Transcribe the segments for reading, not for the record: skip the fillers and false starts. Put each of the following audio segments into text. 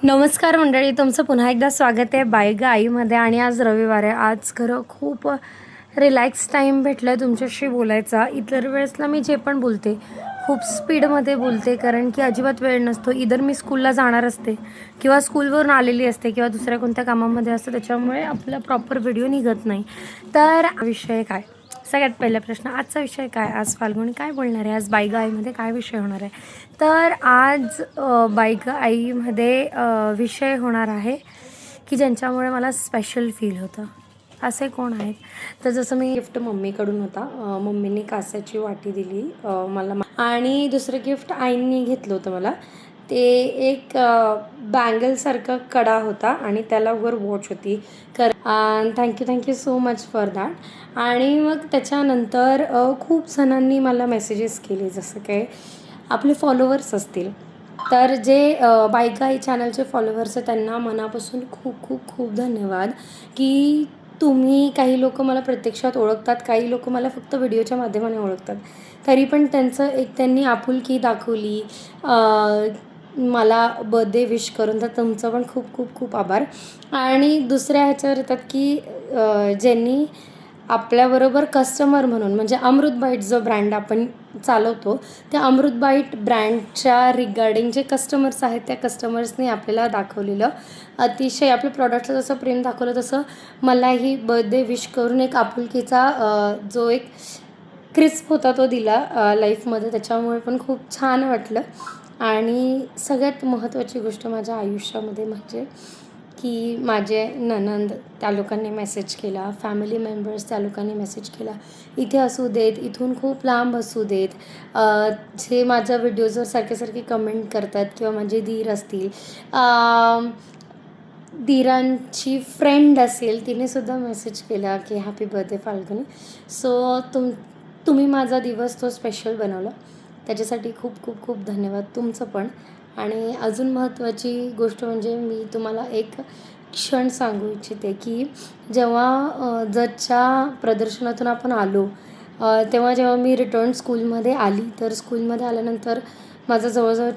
नमस्कार मंडळी, तुमचं पुन्हा एकदा स्वागत आहे बायगा आईमध्ये. आणि आज रविवार आहे. आज खरं खूप रिलॅक्स टाईम भेटला आहे तुमच्याशी बोलायचा. इतर वेळेसला मी जे पण बोलते खूप स्पीडमध्ये बोलते, कारण की अजिबात वेळ नसतो. इधर मी स्कूलला जाणार असते किंवा स्कूलवरून आलेली असते किंवा दुसऱ्या कोणत्या कामामध्ये असते, त्याच्यामुळे आपला प्रॉपर व्हिडिओ निघत नाही. तर विषय काय, सगळ्यात पहिला प्रश्न, आजचा विषय काय? आज फाल्गुनी काय बोलणार आहे? आज बायगा आईमध्ये काय विषय होणार आहे? तर आज बायगा आईमध्ये विषय होणार आहे की ज्यांच्यामुळे मला स्पेशल फील होतं. असे कोण आहेत? तर जसं मी गिफ्ट मम्मीकडून होता, मम्मीने कास्याची वाटी दिली मला, आणि दुसरं गिफ्ट आईंनी घेतलं होतं मला. ते एक बँगलसारखा कडा होता आणि त्याला वर वॉच होती. Thank you so much for that. आणि मग त्याच्यानंतर खूप जणांनी मला मेसेजेस केले, जसं काय आपले फॉलोवर्स असतील. तर जे बायगा आई चॅनलचे फॉलोवर्स आहेत त्यांना मनापासून खूप खूप खूप धन्यवाद, की तुम्ही, काही लोक मला प्रत्यक्षात ओळखतात, काही लोक मला फक्त व्हिडिओच्या माध्यमाने ओळखतात, तरी पण त्यांनी आपुलकी दाखवली मला बर्थडे विश करून. तर तुमचं पण खूप खूप खूप आभार. आणि दुसऱ्या ह्याच्यावर येतात की ज्यांनी आपल्याबरोबर कस्टमर म्हणून, म्हणजे अमृत बाईट जो ब्रँड आपण चालवतो, त्या अमृत बाईट ब्रँडच्या रिगार्डिंग जे कस्टमर्स आहेत, त्या कस्टमर्सनी आपल्याला दाखवलेलं अतिशय, आपल्या प्रॉडक्टचं जसं प्रेम दाखवलं तसं मलाही बर्थडे विश करून एक आपुलकीचा जो एक क्रिस्प होता तो दिला लाईफमध्ये. त्याच्यामुळे पण खूप छान वाटलं. आणि सगळ्यात महत्त्वाची गोष्ट माझ्या आयुष्यामध्ये म्हणजे की माझे नणंद, त्या लोकांनी मेसेज केला, फॅमिली मेंबर्स त्या लोकांनी मेसेज केला, इथे असू देत, इथून खूप लांब असू देत, जे माझ्या व्हिडिओजवर सारखे कमेंट करतात, किंवा माझे दीर असतील, दीरांची फ्रेंड असेल, तिनेसुद्धा मेसेज केला की हॅपी बर्थडे फाल्गुनी. सो तुम्ही माझा दिवस तो स्पेशल बनवला, त्याच्यासाठी खूप खूप खूप धन्यवाद तुमचं पण. आणि अजून महत्त्वाची गोष्ट म्हणजे मी तुम्हाला एक क्षण सांगू इच्छिते, की जेव्हा जजच्या प्रदर्शनातून आपण आलो, जेव्हा मी रिटर्न स्कूलमध्ये आली, तर स्कूलमध्ये आल्यानंतर माझा जवळजवळ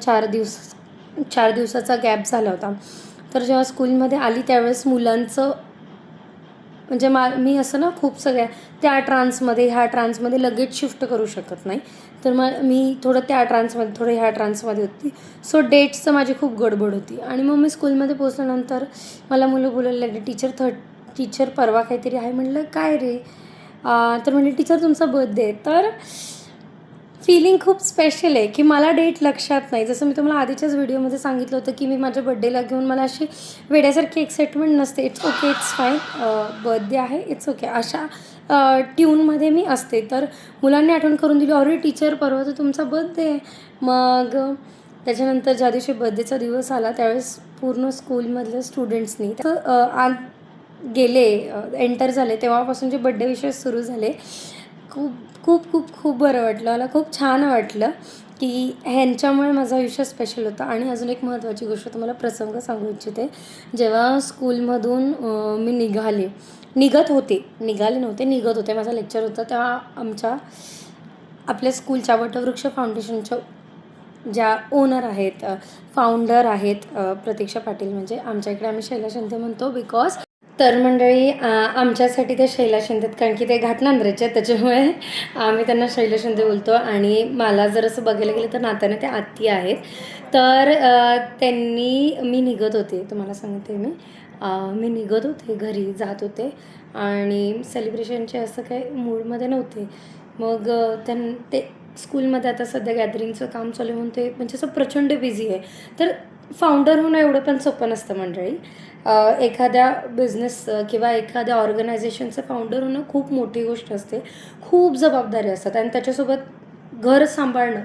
4 दिवसाचा गॅप झाला होता. तर जेव्हा स्कूलमध्ये आली त्यावेळेस मुलांचं, म्हणजे मी असं ना खूप सगळ्या त्या ट्रान्समध्ये ह्या ट्रान्समध्ये लगेच शिफ्ट करू शकत नाही. तर मी थोडं त्या ट्रान्समध्ये, थोडं ह्या ट्रान्समध्ये होती. सो डेट्सचं माझी खूप गडबड होती. आणि मग मी स्कूलमध्ये पोचल्यानंतर मला मुलं बोलायला लागली, टीचर परवा काहीतरी आहे. म्हटलं काय रे? तर म्हणजे टीचर तुमचा बर्थडे आहे. तर फीलिंग खूप स्पेशल आहे, की मला डेट लक्षात नाही. जसं मी तुम्हाला आधीच्याच व्हिडिओमध्ये सांगितलं होतं, की मी माझ्या बड्डेला घेऊन मला अशी वेड्यासारखी एक्साइटमेंट नसते. It's okay, it's fine, birthday आहे, इट्स ओके, अशा ट्यूनमध्ये मी असते. तर मुलांनी आठवण करून दिली, अरे टीचर परवा तर तुमचा बर्थडे आहे. मग त्याच्यानंतर ज्या दिवशी बर्थडेचा दिवस आला त्यावेळेस पूर्ण स्कूलमधल्या स्टुडंट्सनी आत गेले, एंटर झाले, तेव्हापासून जे बड्डे विशेस सुरू झाले. खूप खूप खूप खूप बरं वाटलं, मला खूप छान वाटलं, की ह्यांच्यामुळे माझं आयुष्य स्पेशल होतं. आणि अजून एक महत्त्वाची गोष्ट तुम्हाला प्रसंग सांगू इच्छिते. जेव्हा स्कूलमधून मी निघत होते, माझा लेक्चर होता, तेव्हा आपल्या स्कूलच्या वटवृक्ष फाउंडेशनच्या ज्या ओनर आहेत, फाउंडर आहेत, प्रतीक्षा पाटील, म्हणजे आमच्या इकडे आम्ही शैला शिंदे म्हणतो, बिकॉज तर मंडळी आमच्यासाठी ते शैला शिंदे, कारण की ते घाटनांद्रेचे आहेत, त्याच्यामुळे आम्ही त्यांना शैला शिंदे बोलतो. आणि मला जर असं बघायला गेलं तर नात्याने ते आत्ती आहेत. तर मी निघत होते, तुम्हाला सांगते मी निघत होते, घरी जात होते, आणि सेलिब्रेशनचे असं काही मूडमध्ये नव्हते. मग ते स्कूलमध्ये आता सध्या गॅदरिंगचं काम चालू म्हणून ते म्हणजे असं प्रचंड बिझी आहे. तर फाउंडर होणं एवढं पण सोपं नसतं मंडळी. एखाद्या बिझनेस किंवा एखाद्या ऑर्गनायझेशनचं फाउंडर होणं खूप मोठी गोष्ट असते, खूप जबाबदारी असतात, आणि त्याच्यासोबत घर सांभाळणं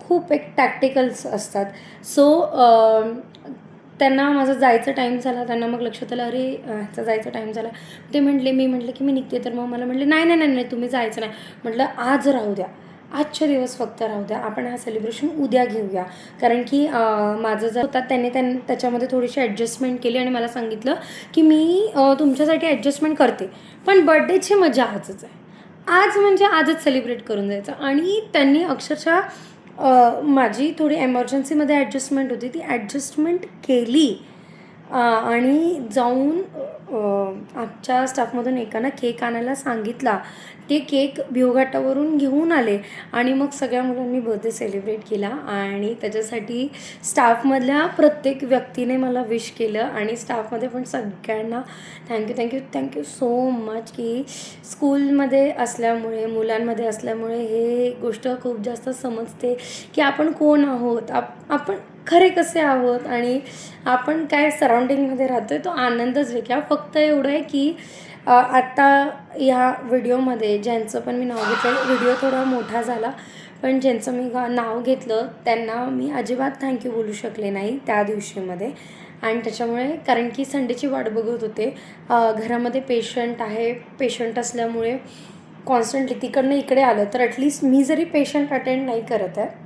खूप एक टॅक्टिकल्स असतात. सो त्यांना माझं जायचं टाईम झाला, त्यांना मग लक्षात आलं, अरे ह्याचा जायचा टाईम झाला. मी म्हटलं की मी निघते. तर मग मला म्हटले नाही तुम्ही जायचं नाही. म्हटलं आज राहू द्या, आजच्या दिवस फक्त राहू द्या, आपण हा सेलिब्रेशन उद्या घेऊया. कारण की माझं जर होता त्यांनी त्याच्यामध्ये थोडीशी ॲडजस्टमेंट केली आणि मला सांगितलं की मी तुमच्यासाठी ॲडजस्टमेंट करते, पण बर्थडेची मजा आजच आहे, आज म्हणजे आजच सेलिब्रेट करून जायचं. आणि त्यांनी अक्षरशः माझी थोडी एमर्जन्सीमध्ये ॲडजस्टमेंट होती, ती ॲडजस्टमेंट केली आणि जाऊन आमच्या स्टाफमधून एकानं केक आणायला सांगितला. ते केक भिवघाटावरून घेऊन आले आणि मग सगळ्या मुलांनी बर्थडे सेलिब्रेट केला आणि त्याच्यासाठी स्टाफमधल्या प्रत्येक व्यक्तीने मला विश केलं आणि स्टाफमध्ये पण सगळ्यांना थँक्यू सो मच की स्कूलमध्ये असल्यामुळे, मुलांमध्ये असल्यामुळे हे गोष्ट खूप जास्त समजते की आपण कोण आहोत, आपण खरे कसे आहोत आणि आपण काय सराउंडिंगमध्ये राहतो आहे तो आनंदच वेगळा. फक्त एवढं आहे की आत्ता ह्या व्हिडिओमध्ये ज्यांचं पण मी नाव घेतलं, व्हिडिओ थोडा मोठा झाला पण ज्यांचं मी नाव घेतलं त्यांना मी अजिबात थँक्यू बोलू शकले नाही त्या दिवशीमध्ये. आणि त्याच्यामुळे कारण की संडेची वाट बघत होते. घरामध्ये पेशंट असल्यामुळे कॉन्स्टंटली तिकडनं इकडे आलं तर ॲटलिस्ट मी जरी पेशंट अटेंड नाही करत आहे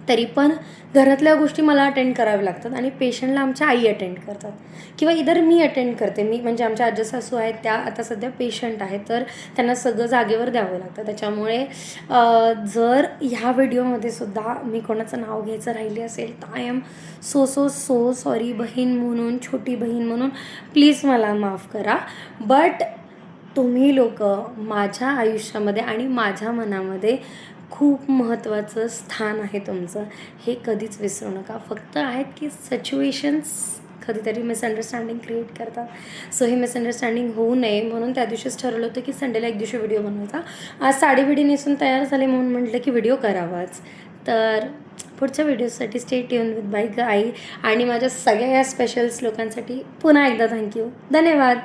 तरी पण घरातल्या गोष्टी मला अटेंड कराव्या लागतात आणि पेशंटला आमच्या आई अटेंड करतात किंवा इधर मी अटेंड करते. मी म्हणजे आमच्या आज्यासासू आहेत त्या आता सध्या पेशंट आहेत तर त्यांना सगळं जागेवर द्यावं लागतं. त्याच्यामुळे जर ह्या व्हिडिओमध्ये सुद्धा मी कोणाचं नाव घ्यायचं राहिली असेल तर आय एम सो सॉरी. बहीण म्हणून, छोटी बहीण म्हणून प्लीज मला माफ करा. बट तुम्ही लोक माझ्या आयुष्यामध्ये आणि माझ्या मनामध्ये खूप महत्त्वाचं स्थान आहे तुमचं, हे कधीच विसरू नका. फक्त आहेत की सिच्युएशन्स कधीतरी मिसअंडरस्टँडिंग क्रिएट करतात. सो हे मिसअंडरस्टँडिंग होऊ नये म्हणून त्या दिवशीच ठरवलं होतं की संडेला एक दिवशी व्हिडिओ बनवायचा. आज साडी बिडी नेसून तयार झाले म्हणून म्हटलं की व्हिडिओ करावाच. तर पुढच्या व्हिडिओसाठी स्टे ट्यून विथ बाय गाई आणि माझ्या सगळ्या या स्पेशल्स लोकांसाठी पुन्हा एकदा थँक्यू. धन्यवाद.